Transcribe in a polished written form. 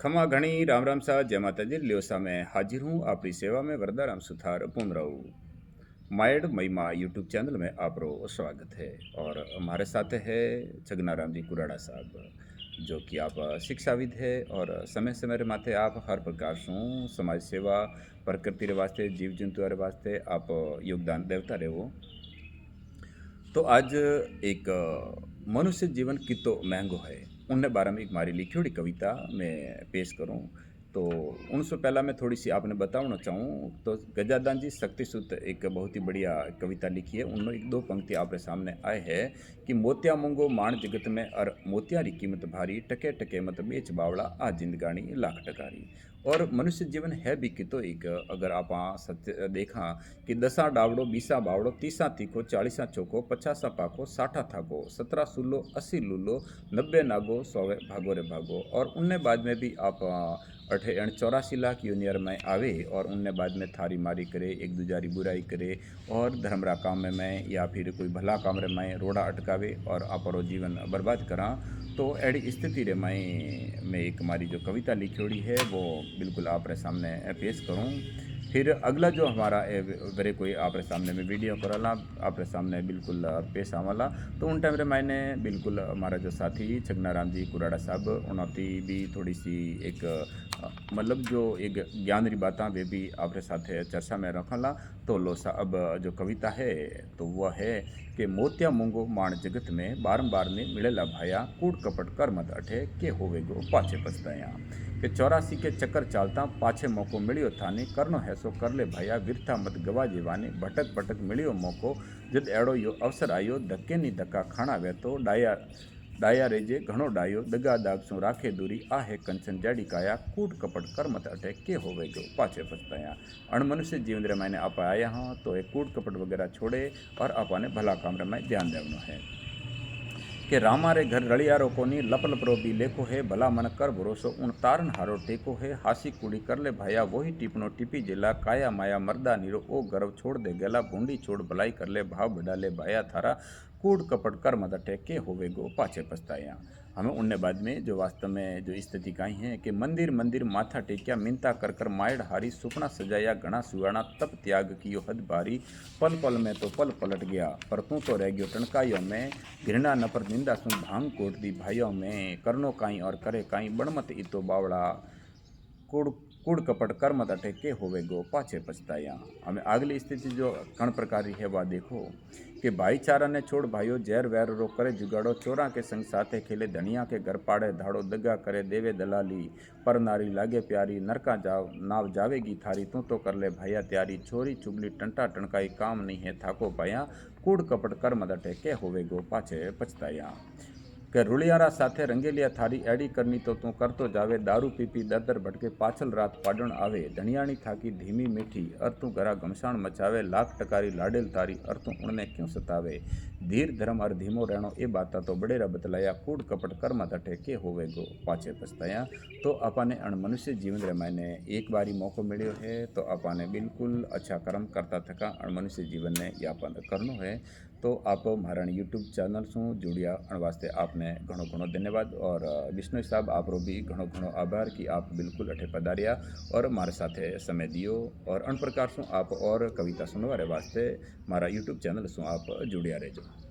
खमा घणी राम राम सा जय माता जी ल्योसा में हाजिर हूँ आपकी सेवा में वरदा राम सुथार पूर्ण रहूँ मायड़ महिमा यूट्यूब चैनल में आपरो स्वागत है। और हमारे साथ है छगना राम जी कुराड़ा साहब जो कि आप शिक्षाविद है और समय समय रे माथे आप हर प्रकार से समाज सेवा प्रकृति रे वास्ते जीव जंतु रे वास्ते आप योगदान देवता रहो। तो आज एक मनुष्य जीवन कितो महंगो है उनने बारे में एक मारी लिखी हुई कविता मैं पेश करूं। तो उनसे पहला मैं थोड़ी सी आपने बताना चाहूँ तो गजादान जी शक्ति सूत एक बहुत ही बढ़िया कविता लिखी है। उनमें एक दो पंक्ति आपके सामने आए हैं कि मोतिया मूंगो मान जगत में और मोतिया री कीमत भारी टके टके मत बेच बावड़ा आ जिंदगानी लाख टकारी। और मनुष्य जीवन है भी कि तो एक अगर आप सत्य देखा कि 10 डावड़ो 20 बावड़ो 30 तीखो 40 चौको 50 पाको 60 थाको 17 सुल्लो 80 लुल्लो 90 नागो 100 भागो रे भागो। और उनने बाद में भी आप अठे 84 लाख यूनियर में आवे और उनने बाद में थारी मारी करे एक दूजारी बुराई करे और धर्मरा काम में या फिर कोई भला काम रे में रोड़ा अटकावे और आपरो जीवन बर्बाद करा। तो ऐसी स्थिति रे मैं एक हमारी जो कविता लिखी है वो बिल्कुल आप सामने पेश करूँ। फिर अगला जो हमारा वेरे कोई आप सामने में वीडियो कराला आप सामने बिल्कुल पेश आवाला। तो उन टाइम रे मैंने बिल्कुल हमारा जो साथी छगना राम जी कुराड़ा साहब उन्होंने भी थोड़ी सी एक मतलब जो एक ज्ञान री बातें वे भी आपके साथ चर्चा में रखला। तो लोसा अब जो कविता है तो वह है कि मोतिया मूंगो मान जगत में बारंबार ने मिलेला भाया कूड़ कपट कर मत अठे के होवे गो पाछे पछताया। कि 84 के चक्कर चालता पाछे मौको मिलियो थाने करनो हैसो कर ले भैया विरथा मत गवा जीवाने भटक भटक मिलियो मौको जद एड़ो यो अवसर आयो धक्के नी धक्का खाना वे तो डाया डाया रेजे घणो डायो दगा दाग सो राखे दूरी आ है कंचन जड़ी काया कूट कपट कर मत अटे के होवे गो पाछे पछताया। अण मनुष्य जीवन रे मैंने आप आया हाँ तो एक कूट कपट वगैरह छोड़े और आपने भला काम रे में ध्यान देवनो है। कि रामा रे घर रड़ियारो कोनी लप लपरो भी लेखो है भला मन कर भरोसो उन तारन हारो टेको है हासी कुड़ी कर ले भाया वही टिपनो टिपी जिला काया माया मर्दा नीरो ओ गर्व छोड़ दे गला भूंडी छोड़ भलाई कर ले भाव बढ़ा ले भाया थारा कूड़ कपट कर मत टेके होवे गो पाछे पछताया। हमें उनने बाद में जो वास्तव में जो स्थिति कही है कि मंदिर मंदिर माथा टेकिया मिनता कर कर मायड़ हारी सुपना सजाया घना सुहाना तप त्याग कियो हद भारी पल पल में तो पल पलट गया पर तू तो रह गयो टणकाइयों में घृणा नफर निंदा सुन भांग कोट दी भाइयों में करनो काई और करे काई बणमत इतो बावड़ा कूड़ कूड़ कपट कर्म अटे के होवे गो पाछे पछताया। हमें अगली स्थिति जो कण प्रकार है वह देखो कि भाईचारा ने छोड़ भाइयों जहर वैर रो करे जुगाड़ो चोरा के संग साथे खेले धनिया के घर पाड़े धाड़ो दगा करे देवे दलाली पर नारी लागे प्यारी नरका जाव नाव जावेगी थारी तू तो कर ले भैया त्यारी छोरी चुगली टंटा टणकाई काम नहीं है थाको पाया कूड़ कपट कर्म अटे के होवे गो पाछे पछताया। કે રૂળિયારા સાથે રંગેલિયા થારી એડી કરની તો તું કરતો જાવે દારૂ પીપી દર દર ભટકે પાછળ રાત પાડણ આવે ધણિયાણી થાકી ધીમી મીઠી અર તું ઘરા ઘમસાણ મચાવે લાખ ટકારી લાડેલ તારી અર તું ઉણને ક્यों સતાવે ધીર ધર્મ અર ધીમો રહેણો એ બાતા तो बड़ेरा बतलाया कूड़ कपट कर्म तटे के होवे गो पाछे पछताया। तो अपने अण मनुष्य जीवन रे मैंने एक बारी मौको मिलो है तो अपने बिल्कुल अच्छा कर्म करता थका अण मनुष्य जीवन ने यापन करनो है। तो आप मारा यूट्यूब चैनल शू जुड़िया अण वास्ते आपने घणो घणो धन्यवाद और विष्णु साहब आप भी घणो घणो आभार कि आप बिल्कुल अठे पधारिया और मारे साथे समय दियो और अण प्रकार शू आप और कविता सुनवारे वास्ते मारा यूट्यूब चैनल शू आप जुड़िया रहो।